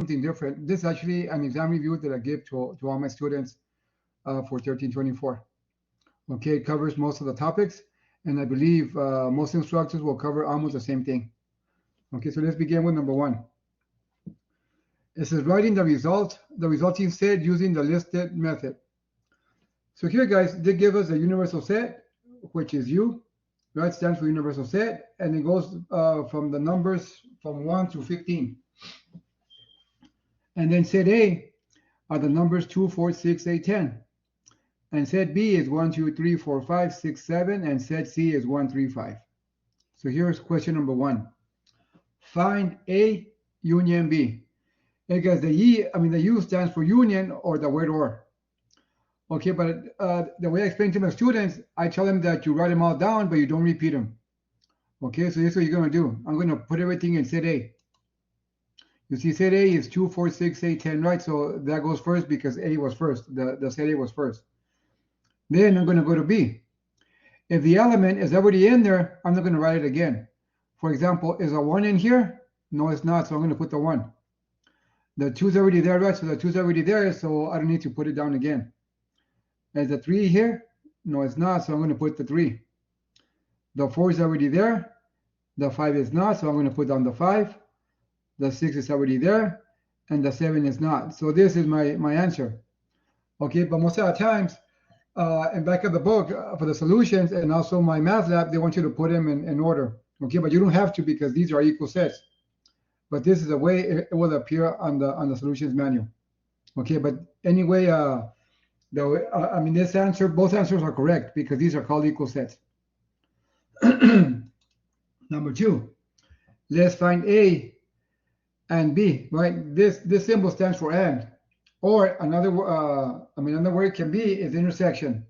something different. This is actually an exam review that I give to all my students for 1324. Okay, it covers most of the topics, and I believe most instructors will cover almost the same thing. Okay, so let's begin with number 1. It says writing the resulting set using the listed method. So here, guys, they give us a universal set, which is U, right? Stands for universal set, and it goes from the numbers from 1 to 15. And then set A are the numbers 2, 4, 6, 8, 10. And set B is 1, 2, 3, 4, 5, 6, 7, and set C is 1, 3, 5. So here's question number 1. Find A union B. Hey guys, the U stands for union or the word or. Okay, but the way I explain to my students, I tell them that you write them all down, but you don't repeat them. Okay, so this is what you're going to do. I'm going to put everything in set A. You see, set A is 2, 4, 6, 8, 10, right? So that goes first because A was first. The set A was first. Then I'm going to go to B. If the element is already in there, I'm not going to write it again. For example, is a 1 in here? No, it's not, so I'm going to put the 1. The 2's already there, right? So the 2's already there, so I don't need to put it down again. Is the 3 here? No, it's not, so I'm going to put the 3. The 4 is already there. The 5 is not, so I'm going to put down the 5. The 6 is already there, and the 7 is not. So this is my answer. Okay, but most of the times, in back of the book for the solutions and also my math lab, they want you to put them in order. Okay, but you don't have to because these are equal sets. But this is the way it will appear on the solutions manual. Okay, but anyway, this answer, both answers are correct because these are called equal sets. Number 2, let's find A and B, right? This symbol stands for and, or another word can be is intersection.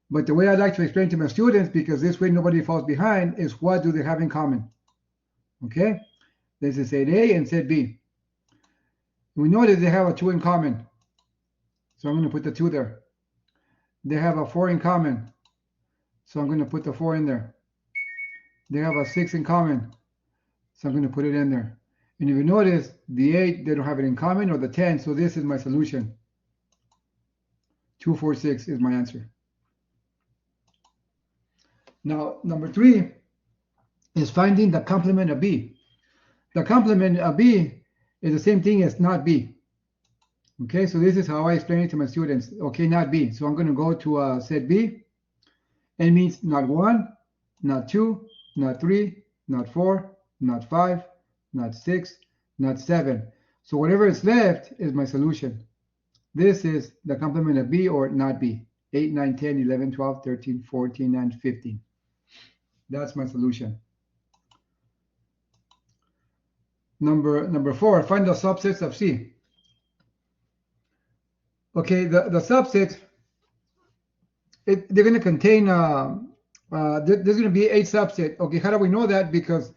But the way I like to explain to my students, because this way nobody falls behind, is what do they have in common? Okay, this is set A and set B. We know that they have a 2 in common, so I'm going to put the 2 there. They have a 4 in common, so I'm going to put the 4 in there. They have a 6 in common, so I'm going to put it in there. And if you notice, the 8, they don't have it in common, or the 10, so this is my solution. 2, 4, 6 is my answer. Now, number 3 is finding the complement of B. The complement of B is the same thing as not B. Okay, so this is how I explain it to my students. Okay, not B. So I'm going to go to set B. It means not 1, not 2, not 3, not 4, not 5, not 6, not 7. So whatever is left is my solution. This is the complement of B or not B. 8, 9, 10, 11, 12, 13, 14, and 15. That's my solution. Number 4, find the subsets of C. Okay, the subsets, they're going to contain, there's going to be 8 subsets. Okay, how do we know that? Because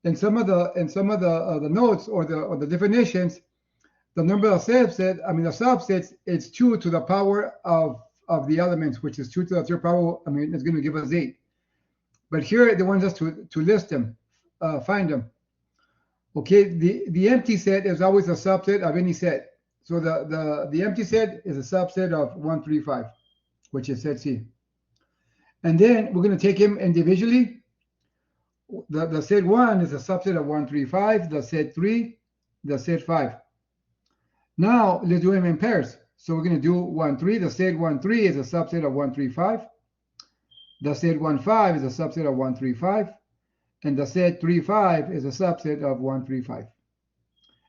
in some of the notes or the definitions, the number of subsets, the subsets, it's 2 to the power of the elements, which is 2 to the 3rd power. It's going to give us 8. But here they want us to list them, find them. Okay, the empty set is always a subset of any set. So the empty set is a subset of 1, 3, 5, which is set C. And then we're going to take them individually. The set 1 is a subset of 1, 3, 5. The set 3, the set 5. Now let's do them in pairs. So we're going to do 1, 3. The set 1, 3 is a subset of 1, 3, 5. The set 1, 5 is a subset of 1, 3, 5. And the set 3, 5 is a subset of 1, 3, 5.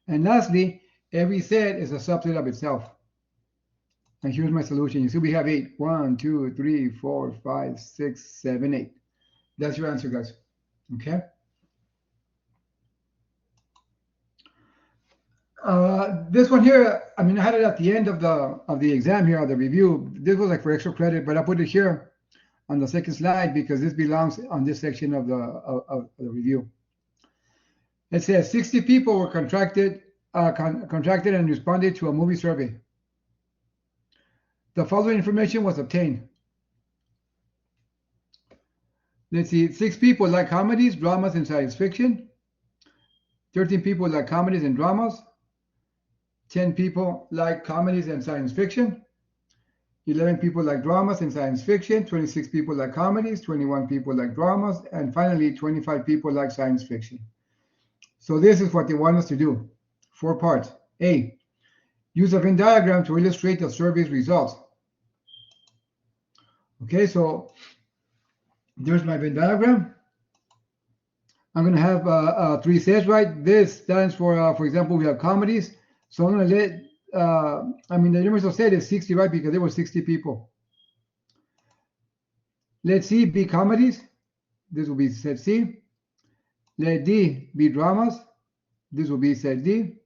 And lastly, every set is a subset of itself. And here's my solution. You see we have 8. 1, 2, 3, 4, 5, 6, 7, 8. That's your answer, guys. Okay. This one here, I had it at the end of the exam here, of the review. This was like for extra credit, but I put it here on the second slide because this belongs on this section of the review. It says 60 people were contracted and responded to a movie survey. The following information was obtained. Let's see, 6 people like comedies, dramas, and science fiction. 13 people like comedies and dramas. 10 people like comedies and science fiction. 11 people like dramas and science fiction. 26 people like comedies. 21 people like dramas. And finally, 25 people like science fiction. So this is what they want us to do. 4 parts. A, use a Venn diagram to illustrate the survey's results. Okay, so there's my Venn diagram. I'm going to have 3 sets, right? This stands for example, we have comedies. So I'm going to let, the universal set is 60, right? Because there were 60 people. Let C be comedies. This will be set C. Let D be dramas. This will be set D.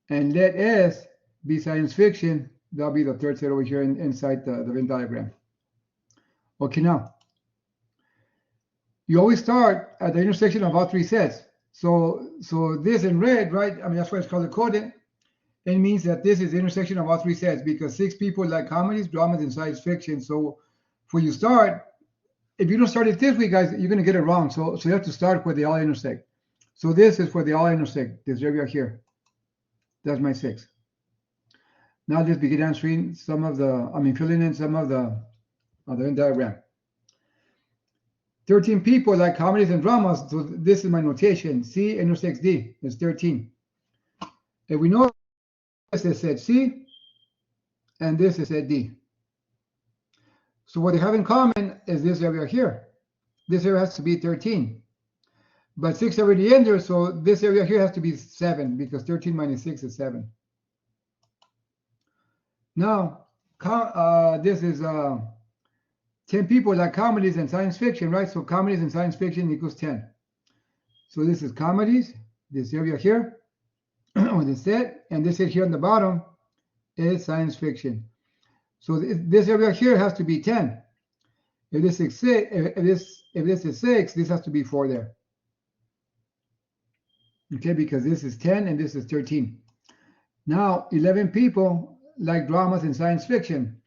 And let S be science fiction. That'll be the third set over here inside the Venn diagram. Okay, now, you always start at the intersection of all 3 sets. So this in red, right? That's why it's color coded. It means that this is the intersection of all 3 sets because 6 people like comedies, dramas, and science fiction. So when you start, if you don't start it this way, guys, you're going to get it wrong. So you have to start where they all intersect. So this is where they all intersect, this area here. That's my 6. Now let's begin answering some of the, filling in some of the Venn diagram. 13 people like comedies and dramas. So this is my notation. C intersects D. It's 13. If we know this is set C and this is set D. So what they have in common is this area here. This area has to be 13. But 6 already in there, so this area here has to be 7 because 13 minus 6 is 7. Now, this is 10 people like comedies and science fiction, right? So comedies and science fiction equals 10. So this is comedies, this area here, or the set, and this set here on the bottom is science fiction. So this area here has to be 10. If this is 6, if this is 6, this has to be 4 there. Okay, because this is 10 and this is 13. Now, 11 people like dramas and science fiction.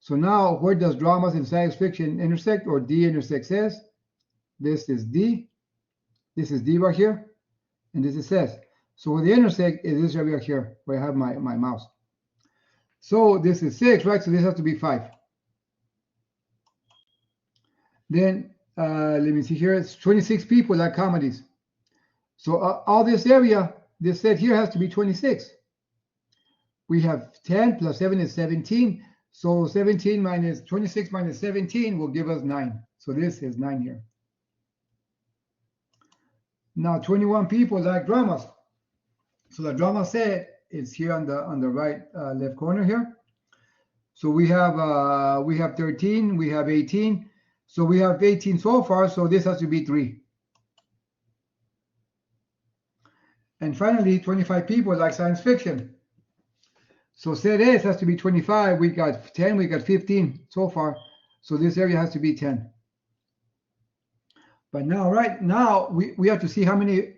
So now, where does dramas and science fiction intersect, or D intersects S? This is D. This is D right here, and this is S. So where they intersect is this area here, where I have my mouse. So this is 6, right? So this has to be 5. Then, let me see here. It's 26 people like comedies. So all this area, this set here has to be 26. We have 10 plus 7 is 17. So 17 minus 26 minus 17 will give us 9. So this is 9 here. Now 21 people like dramas. So the drama set is here on the right left corner here. So we have 13, we have 18. So we have 18 so far. So this has to be 3. And finally, 25 people like science fiction. So set S has to be 25. We got 10, we got 15 so far. So this area has to be 10. But now, right now, we have to see how many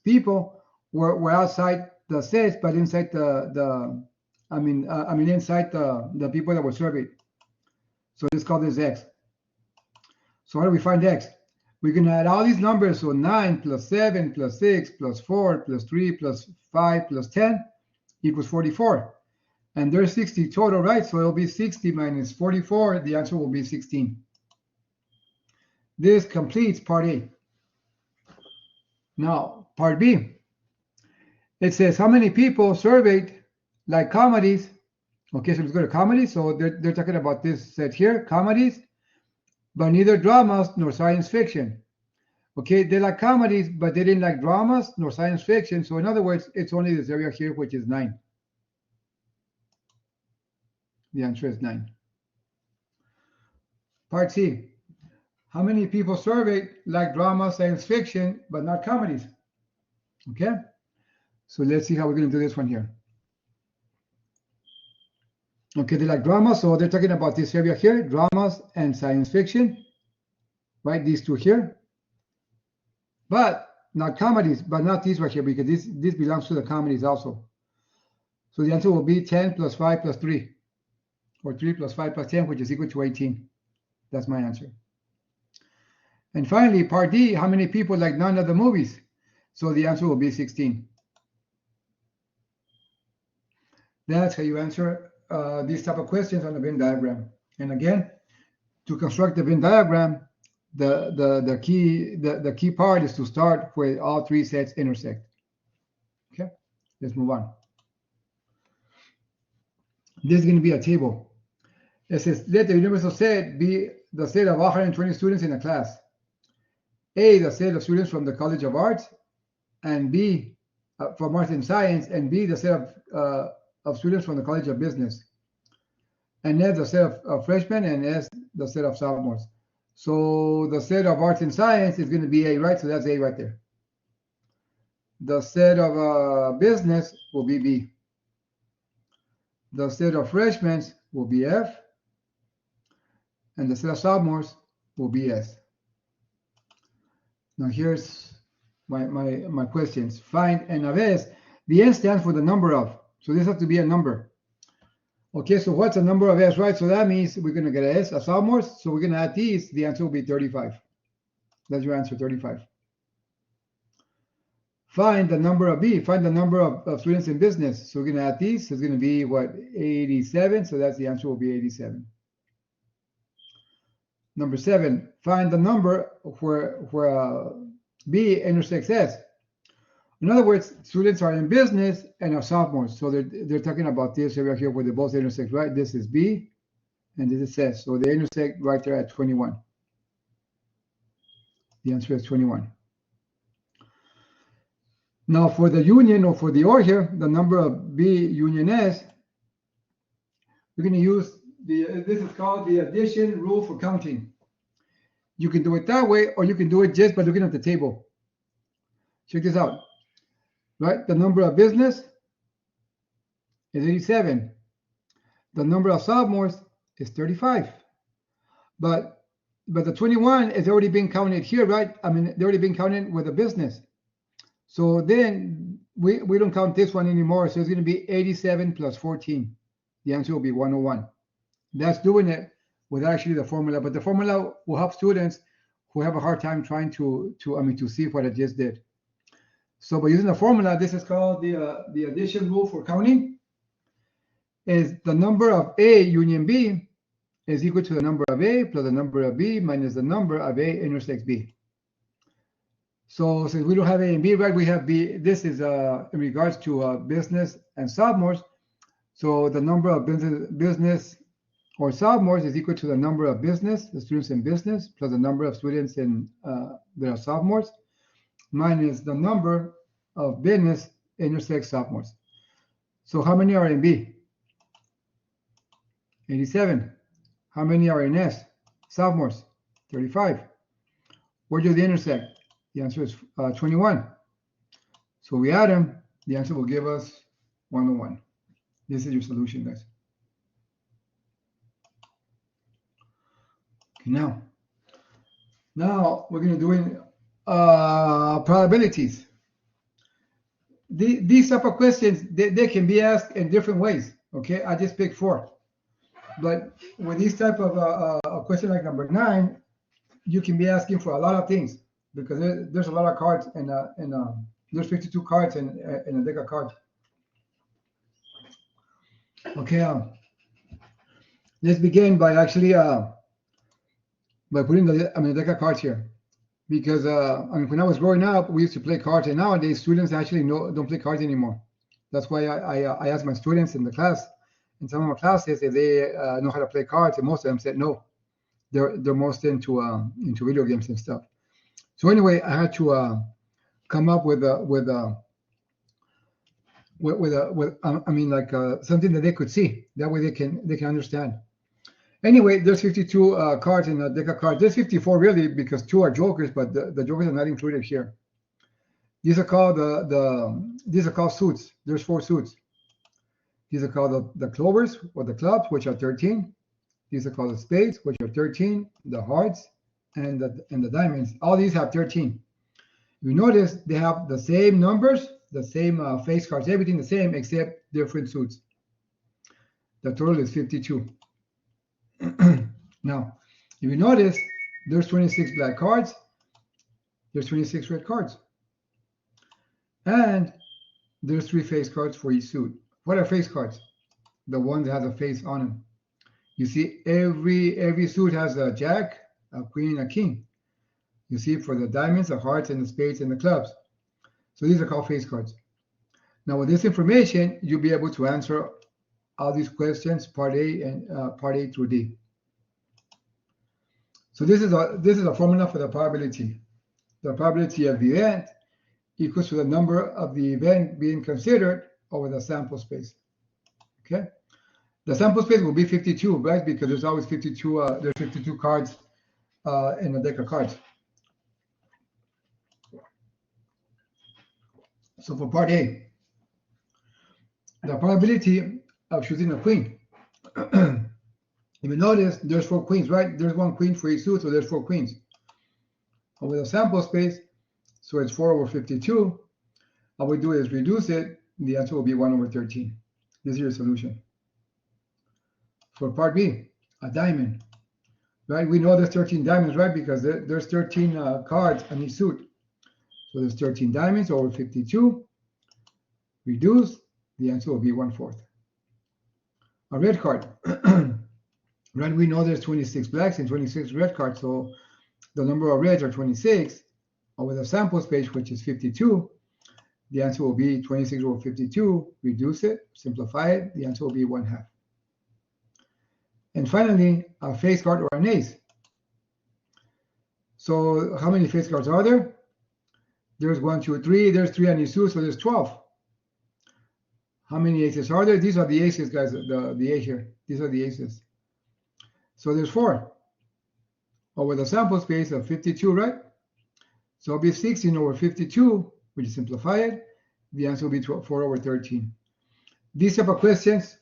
people were outside the sets, but inside inside the people that were surveyed. So let's call this X. So how do we find X? We're going to add all these numbers. So 9 plus 7 plus 6 plus 4 plus 3 plus 5 plus 10 equals 44. And there's 60 total, right? So it'll be 60 minus 44. The answer will be 16. This completes part A. Now, part B. It says how many people surveyed like comedies. Okay, so let's go to comedies. So they're talking about this set here, comedies, but neither dramas nor science fiction. Okay, they like comedies, but they didn't like dramas nor science fiction. So in other words, it's only this area here, which is 9. The answer is 9. Part C. How many people surveyed like drama, science fiction, but not comedies? Okay, so let's see how we're going to do this one here. Okay, they like drama, so they're talking about this area here, dramas and science fiction, right? These two here. But not comedies, but not these right here, because this belongs to the comedies also. So the answer will be 10 plus 5 plus 3, or 3 plus 5 plus 10, which is equal to 18. That's my answer. And finally, part D, how many people like none of the movies? So the answer will be 16. That's how you answer these type of questions on the Venn diagram. And again, to construct the Venn diagram, the key part is to start where all three sets intersect. Okay, let's move on. This is going to be a table. It says, let the universal set be the set of 120 students in a class. A, the set of students from the College of Arts, and B, from Arts and Science, and B, the set of students from the College of Business. And F, the set of freshmen, and S, the set of sophomores. So the set of Arts and Science is going to be A, right? So that's A right there. The set of business will be B. The set of freshmen will be F. And the set of sophomores will be S. Now here's my questions. Find N of S. The N stands for the number of. So this has to be a number. Okay, so what's a number of S, right? So that means we're going to get a S, a sophomores. So we're going to add these. The answer will be 35. That's your answer, 35. Find the number of B. Find the number of students in business. So we're going to add these. It's going to be, what, 87. So that's the answer will be 87. Number 7, find the number where B intersects S. In other words, students are in business and are sophomores. So they're talking about this area here where they both intersect, right? This is B and this is S. So they intersect right there at 21. The answer is 21. Now for the union or for the OR here, the number of B union S, we're going to use this is called the addition rule for counting. You can do it that way, or you can do it just by looking at the table. Check this out. Right? The number of business is 87. The number of sophomores is 35. But the 21 is already being counted here, right? I mean, they're already being counted with a business. So then we don't count this one anymore. So it's going to be 87 plus 14. The answer will be 101. That's doing it with actually the formula, but the formula will help students who have a hard time trying to see what I just did. So by using the formula, this is called the addition rule for counting. Is the number of A union B is equal to the number of A plus the number of B minus the number of A intersects B. So since we don't have A and B, right, we have B. This is in regards to business and sophomores. So the number of business or sophomores is equal to the number of business, the students in business, plus the number of students in that are sophomores, minus the number of business intersects sophomores. So how many are in B? 87. How many are in S? Sophomores, 35. Where do they intersect? The answer is 21. So we add them, the answer will give us 101. This is your solution, guys. Okay, now we're going to do probabilities. These type of questions, they can be asked in different ways. Okay, I just picked 4. But with these type of a question like number 9, you can be asking for a lot of things because there's a lot of cards and there's 52 cards in a deck of cards. Okay, let's begin by actually by putting the deck of cards here, because when I was growing up, we used to play cards, and nowadays students actually don't play cards anymore. That's why I asked my students in the class, in some of my classes, if they know how to play cards, and most of them said no. They're most into video games and stuff. So anyway, I had to come up with something that they could see. That way they can understand. Anyway, there's 52 cards in a deck of cards. There's 54 really, because 2 are jokers, but the jokers are not included here. These are called these are called suits. There's 4 suits. These are called the clovers or the clubs, which are 13. These are called the spades, which are 13. The hearts and the diamonds. All these have 13. You notice they have the same numbers, the same face cards, everything the same except different suits. The total is 52. Now, if you notice, there's 26 black cards, there's 26 red cards, and there's 3 face cards for each suit. What are face cards? the one that has a face on them. You see, every suit has a jack, a queen, and a king. You see, for the diamonds, the hearts, and the spades, and the clubs. So these are called face cards. Now, with this information, you'll be able to answer all these questions, part A and part A through D. So this is a formula for the probability. The probability of the event equals to the number of the event being considered over the sample space. Okay, the sample space will be 52, right? Because there's always 52. There's 52 cards in a deck of cards. So for part A, the probability of choosing a queen. If you notice, there's 4 queens, right? There's 1 queen for each suit, so there's 4 queens. And with a sample space, so it's 4 over 52. All we do is reduce it. The answer will be 1 over 13. This is your solution. For part B, a diamond, right? We know there's 13 diamonds, right? Because there's 13 cards on each suit. So there's 13 diamonds over 52. Reduce, the answer will be 1/4. A red card, right? We know there's 26 blacks and 26 red cards. So the number of reds are 26 over the sample space, which is 52. The answer will be 26 over 52. Reduce it, simplify it. The answer will be 1/2. And finally, a face card or an ace. So how many face cards are there? There's 1, 2, 3. There's 3 on each suit, so there's 12. How many aces are there? These are the aces, guys. The A here. These are the aces. So there's 4 over the sample space of 52, right? So it'll be 16 over 52, which is simplify it. The answer will be 4 over 13. These type of questions,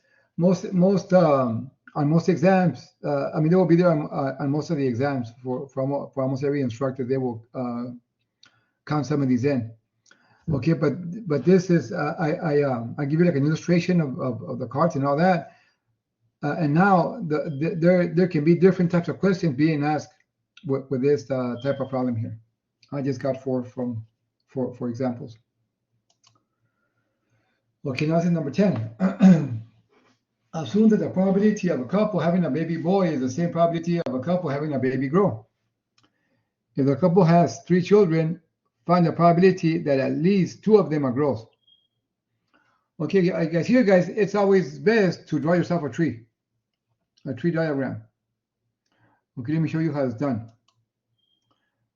on most exams, I mean, they will be there on most of the exams for almost every instructor. They will count some of these in. Okay, but this is I give you like an illustration of the cards and all that, and now there can be different types of questions being asked with this type of problem here. I just got 4 for examples. Okay, now this is number 10. Assume that the probability of a couple having a baby boy is the same probability of a couple having a baby girl. If the couple has 3 children, find the probability that at least 2 of them are girls. Okay, I guess here, guys, it's always best to draw yourself a tree diagram. Okay, let me show you how it's done.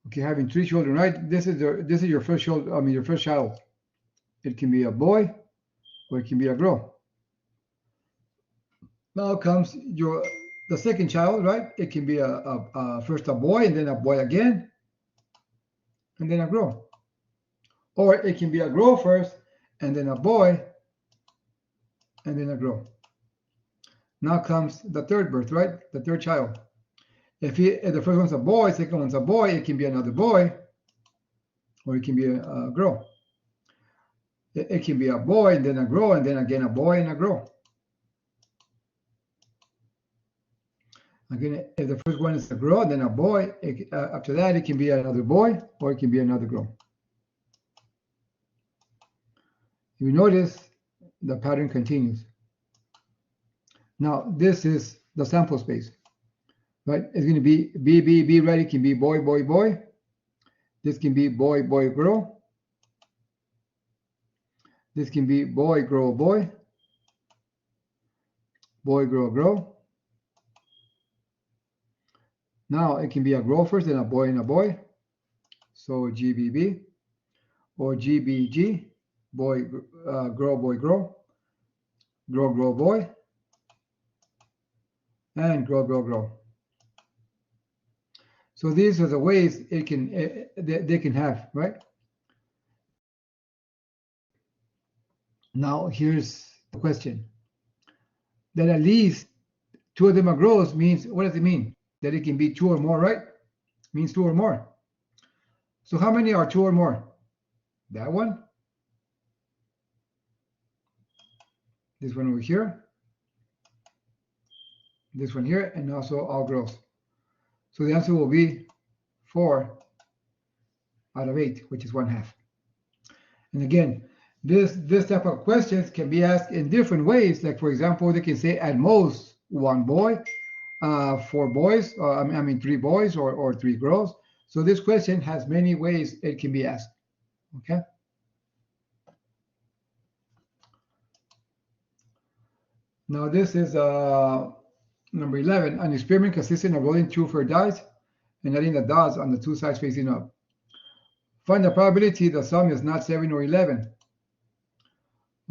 Okay, having 3 children, right? This is your first child. I mean, your first child. It can be a boy, or it can be a girl. Now comes the second child, right? It can be first a boy, and then a boy again, and then a girl. Or it can be a girl first, and then a boy, and then a girl. Now comes the third birth, right? The third child. If the first one's a boy, second one's a boy, it can be another boy, or it can be a girl. It can be a boy, and then a girl, and then again a boy and a girl. Again, if the first one is a girl, then a boy. After that, it can be another boy, or it can be another girl. You notice the pattern continues. Now, this is the sample space, right? It's going to be B, right? It can be boy, boy, boy. This can be boy, boy, girl. This can be boy, girl, boy. Boy, girl, girl. Now it can be a girl first, then a boy and a boy. So GBB or GBG, boy, girl, boy, girl, girl, girl, boy, and girl, girl, girl. So these are the ways they can have, right? Now here's the question. That at least 2 of them are girls means, what does it mean? That it can be 2 or more, right? Means 2 or more. So how many are 2 or more? That one. This one over here. This one here, and also all girls. So the answer will be 4 out of 8, which is 1/2. And again, This type of questions can be asked in different ways. Like, for example, they can say at most one boy, 4 boys, I mean 3 boys or 3 girls. So this question has many ways it can be asked. Okay. Now this is number 11. An experiment consisting of rolling 2 fair dice and adding the dots on the 2 sides facing up. Find the probability the sum is not 7 or 11.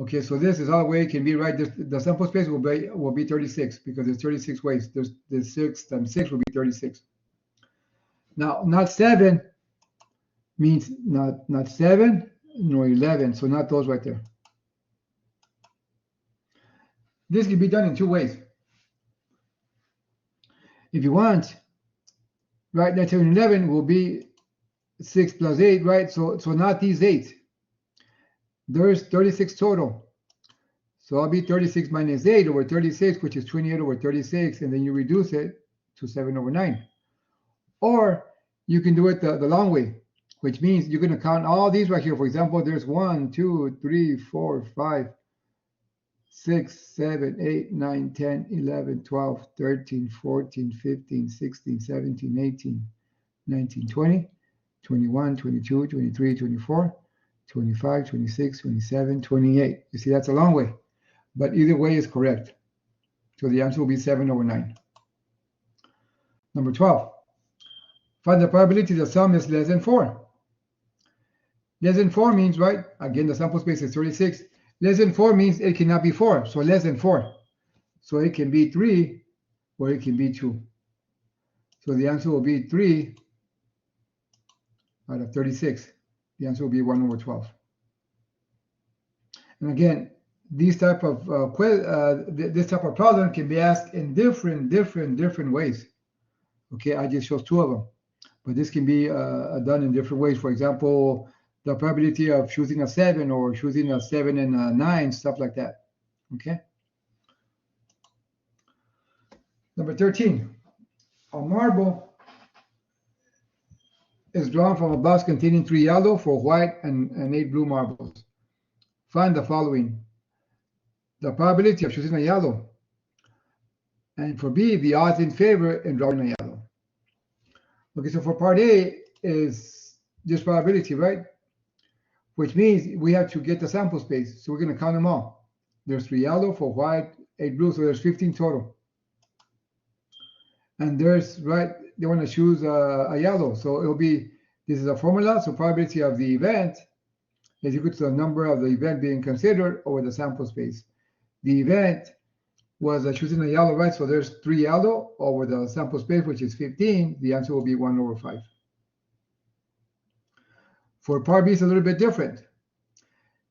Okay, so this is all way it can be, right? The sample space will be 36 because there's 36 ways. There's 6 times 6 will be 36. Now, not 7 means not 7 nor 11, so not those right there. This can be done in 2 ways. If you want, right, that 7 and 11 will be 6 plus 8, right? So not these 8. There's 36 total. So I'll be 36 minus 8 over 36, which is 28 over 36, and then you reduce it to 7 over 9. Or you can do it the long way, which means you're going to count all these right here. For example, there's 1, 2, 3, 4, 5, 6, 7, 8, 9, 10, 11, 12, 13, 14, 15, 16, 17, 18, 19, 20, 21, 22, 23, 24, 25, 26, 27, 28. You see, that's a long way. But either way is correct. So the answer will be 7 over 9. Number 12. Find the probability the sum is less than 4. Less than 4 means, right, again, the sample space is 36. Less than 4 means it cannot be 4. So less than 4. So it can be 3 or it can be 2. So the answer will be 3 out of 36. The answer will be 1 over 12. And again, these type of this type of problem can be asked in different ways. Okay, I just chose 2 of them, but this can be done in different ways. For example, the probability of choosing a 7 or choosing a 7 and a 9, stuff like that. Okay. Number 13, a marble is drawn from a box containing 3 yellow, 4 white, and 8 blue marbles. Find the following. The probability of choosing a yellow. And for B, the odds in favor in drawing a yellow. Okay, so for part A is just probability, right? Which means we have to get the sample space. So we're going to count them all. There's 3 yellow, 4 white, 8 blue, so there's 15 total. And there's, right, they want to choose a yellow. So it'll be, this is a formula, so probability of the event is equal to the number of the event being considered over the sample space. The event was choosing a yellow, right? So there's 3 yellow over the sample space, which is 15. The answer will be 1 over 5. For part B, it's a little bit different.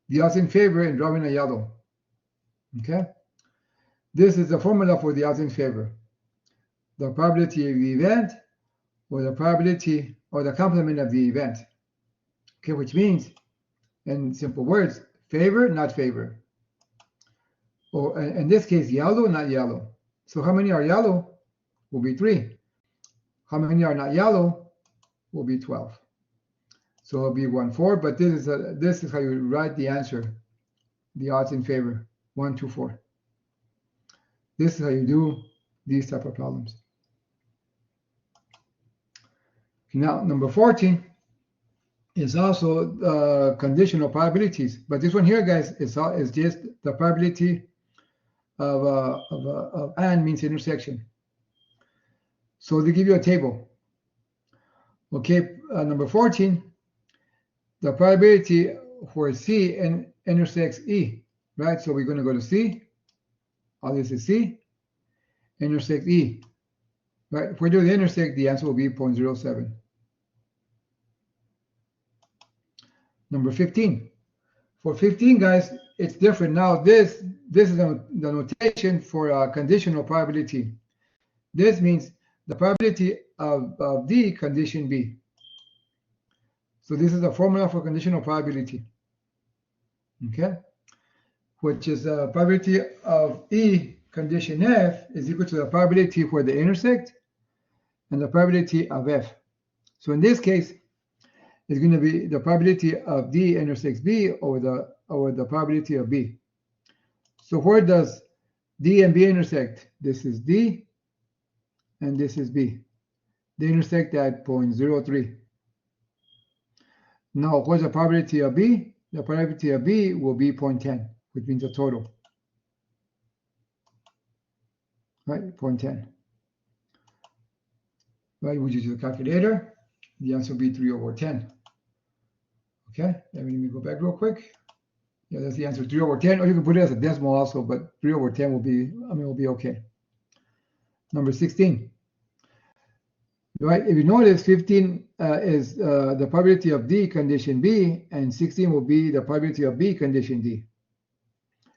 The odds in favor in drawing a yellow. Okay? This is the formula for the odds in favor. The probability of the event or the probability or the complement of the event. Okay, which means, in simple words, favor, not favor. Or in this case, yellow, not yellow. So how many are yellow? Will be 3. How many are not yellow? Will be 12. So it'll be 1, 4. But this is how you write the answer, the odds in favor, 1, 2, 4. This is how you do these type of problems. Now, number 14 is also conditional probabilities. But this one here, guys, is just the probability of and means intersection. So they give you a table. Okay, number 14, the probability for C intersects E, right? So we're going to go to C. All this is C. Intersect E, right? If we do the intersect, the answer will be 0.07. Number 15. For 15, guys, it's different. Now, this is the notation for a conditional probability. This means the probability of D condition B. So this is the formula for conditional probability. Okay? Which is the probability of E condition F is equal to the probability where they intersect and the probability of F. So in this case, it's going to be the probability of D intersects B over the the probability of B. So where does D and B intersect? This is D and this is B. They intersect at 0.03. Now, what's the probability of B? The probability of B will be 0.10, which means the total. Right, 0.10. Right, we use the calculator. The answer will be 3/10. Okay, let me go back real quick. Yeah, that's the answer, 3/10. Or you can put it as a decimal also, but 3/10 will be okay. Number 16. Right, if you notice, 15 is the probability of D condition B, and 16 will be the probability of B condition D.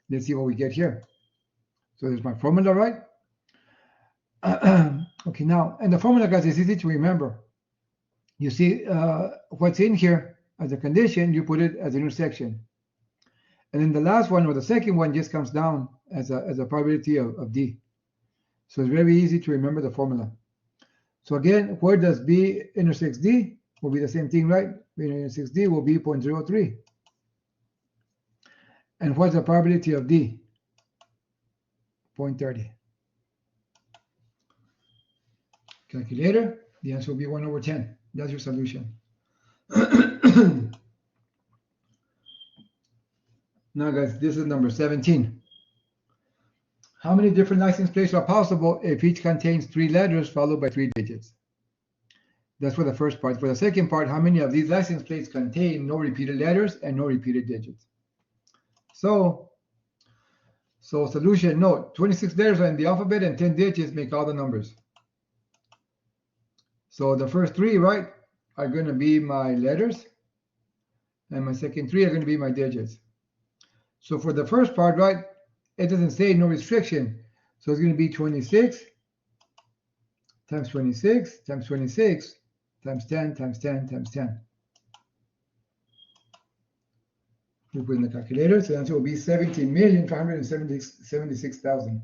Let's see what we get here. So there's my formula, right? Okay, now, and the formula, guys, is easy to remember. You see what's in here as a condition, you put it as an intersection. And then the last one, or the second one, just comes down as a probability of D. So it's very easy to remember the formula. So again, where does B intersects D? Will be the same thing, right? B intersects D will be 0.03. And what's the probability of D? 0.30. Calculator, the answer will be 1/10. That's your solution. Now, guys, this is number 17. How many different license plates are possible if each contains 3 letters followed by 3 digits? That's for the first part. For the second part, how many of these license plates contain no repeated letters and no repeated digits? So solution, note, 26 letters are in the alphabet and 10 digits make all the numbers. So the first 3, right, are going to be my letters, and my second 3 are going to be my digits. So for the first part, right, it doesn't say no restriction. So it's going to be 26 times 26 times 26 times 10 times 10 times 10. We put in the calculator, so the answer will be 17,576,000.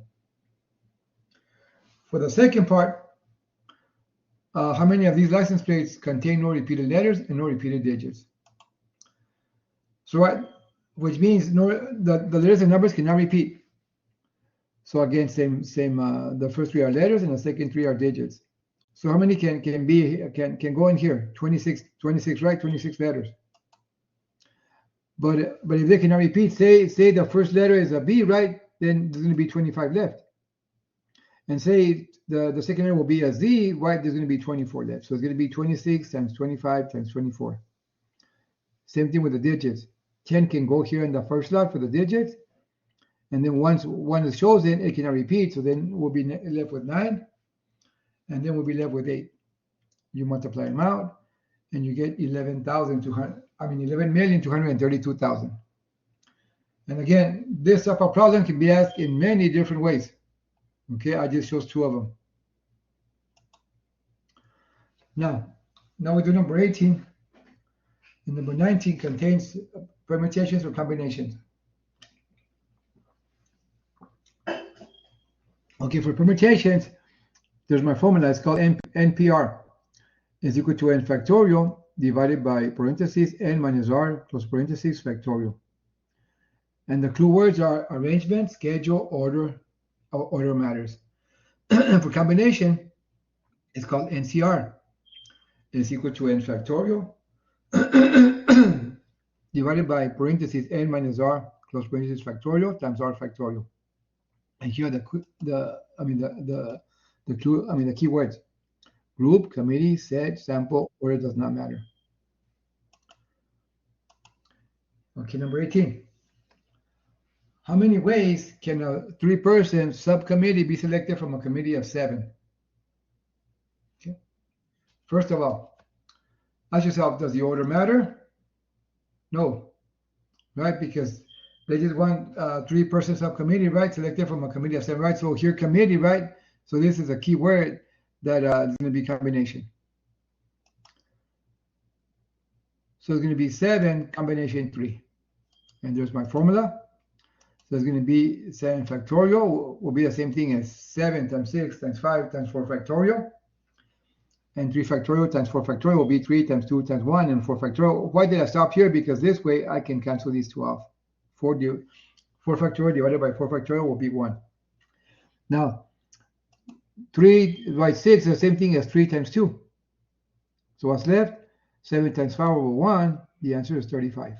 For the second part, how many of these license plates contain no repeated letters and no repeated digits? So right, which means the letters and numbers cannot repeat. So again, same. The first 3 are letters, and the second 3 are digits. So how many can go in here? 26, right? 26 letters. But if they cannot repeat, say the first letter is a B, right? Then there's going to be 25 left. And say the second letter will be a Z, right? There's going to be 24 left. So it's going to be 26 times 25 times 24. Same thing with the digits. 10 can go here in the first slot for the digits. And then once one is chosen, it cannot repeat. So then we'll be left with 9. And then we'll be left with 8. You multiply them out, and you get 11,232,000. And again, this type of problem can be asked in many different ways. Okay, I just chose 2 of them. Now we do number 18. And number 19 contains permutations or combinations. Okay, for permutations, there's my formula. It's called NPR. Is equal to n factorial divided by parentheses n minus r plus parentheses factorial. And the clue words are arrangement, schedule, order matters. For combination, it's called NCR. Is equal to n factorial divided by parentheses n minus r plus parentheses factorial times r factorial. And here the keywords: group, committee, set, sample, order does not matter. Okay, number 18. How many ways can a 3-person subcommittee be selected from a committee of 7? Okay. First of all, ask yourself, does the order matter? No, right? Because they just want 3-person subcommittee, right? Selected from a committee of 7, right? So here, committee, right? So this is a key word that is going to be combination. So it's going to be 7 combination 3. And there's my formula. So it's going to be 7 factorial will be the same thing as 7 times 6 times 5 times 4 factorial. And 3 factorial times 4 factorial will be 3 times 2 times 1 and 4 factorial. Why did I stop here? Because this way I can cancel these 2 off. 4 factorial divided by 4 factorial will be 1. Now, 3 by 6 is the same thing as 3 times 2. So what's left? 7 times 5 over 1. The answer is 35.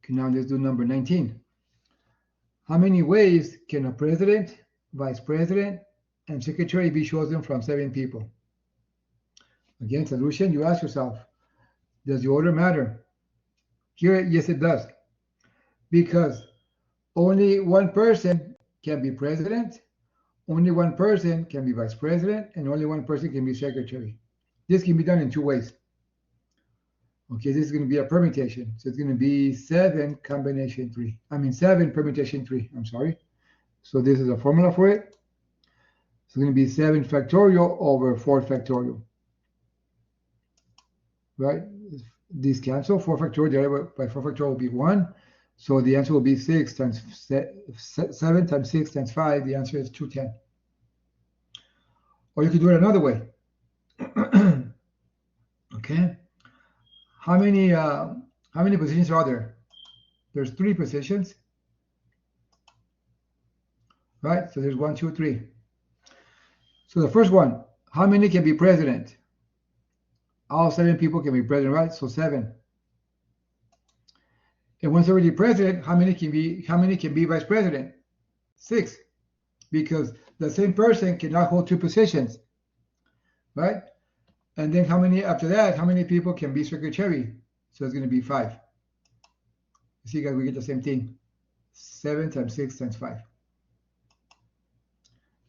Okay, now let's do number 19. How many ways can a president, vice president, and secretary be chosen from 7 people? Again, solution, you ask yourself, does the order matter? Here, yes, it does. Because only one person can be president, only one person can be vice president, and only one person can be secretary. This can be done in 2 ways. Okay, this is going to be a permutation. So it's going to be 7 combination 3. 7 permutation 3. I'm sorry. So this is a formula for it. It's going to be 7 factorial over 4 factorial. Right? These cancel. 4 factorial divided by 4 factorial will be 1. So the answer will be 6 times 7 times 6 times 5. The answer is 210. Or you could do it another way. Okay. How many positions are there? There's 3 positions. Right? So there's 1, 2, 3. So the first one, how many can be president? All 7 people can be president, right? So 7. And once already president, how many can be vice president? 6. Because the same person cannot hold 2 positions. Right? And then after that, how many people can be secretary? So it's going to be 5. You see, guys, we get the same thing. 7 times 6 times 5.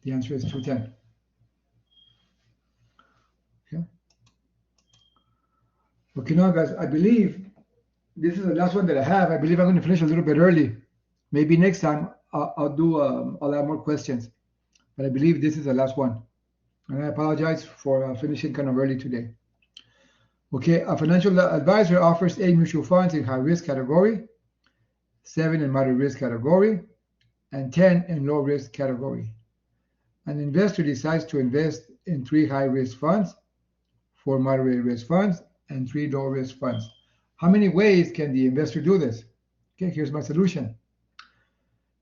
The answer is 210. Okay. Okay, now, guys, I believe this is the last one that I have. I believe I'm going to finish a little bit early. Maybe next time I'll have more questions. But I believe this is the last one. And I apologize for finishing kind of early today. Okay, a financial advisor offers 8 mutual funds in high risk category, 7 in moderate risk category, and 10 in low risk category. An investor decides to invest in 3 high risk funds, 4 moderate risk funds, and 3 low risk funds. How many ways can the investor do this? Okay, here's my solution.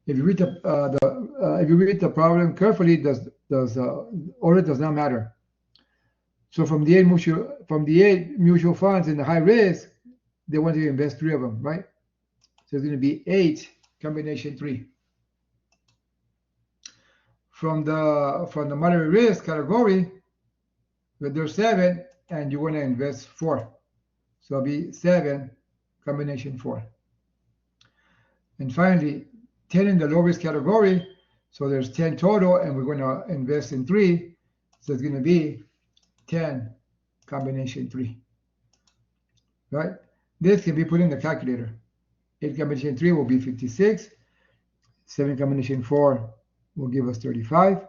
If you read the problem carefully, order does not matter. So from the 8 mutual funds in the high risk, they want to invest 3 of them, right? So it's going to be 8 combination 3. From the moderate risk category, there's 7, and you want to invest 4. So it'll be 7 combination 4. And finally, 10 in the low risk category. So there's 10 total, and we're going to invest in 3. So it's going to be 10 combination 3. Right? This can be put in the calculator. 8 combination 3 will be 56. 7 combination 4 will give us 35.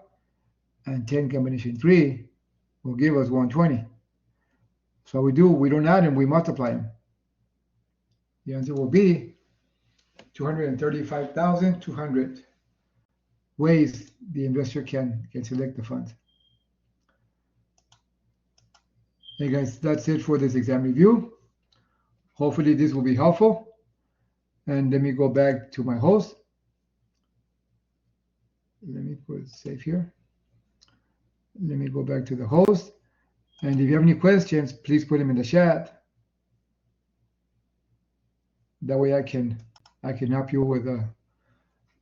And 10 combination 3 will give us 120. So we don't add them, we multiply them. The answer will be 235,200 ways the investor can select the funds. Hey guys, that's it for this exam review. Hopefully this will be helpful. And let me go back to my host. Let me put it safe here. Let me go back to the host. And if you have any questions, please put them in the chat. That way I can help you with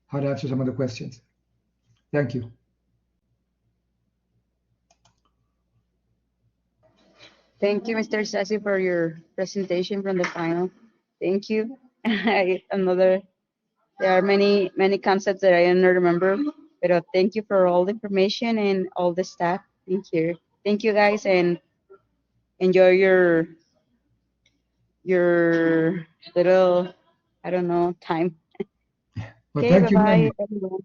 how to answer some of the questions. Thank you. Thank you, Mr. Sassi, for your presentation from the final. Thank you. There are many concepts that I don't remember, but thank you for all the information and all the staff. Thank you. Thank you, guys, and enjoy your little, I don't know, time. Well, Okay, thank you, bye-bye, ma'am. everyone.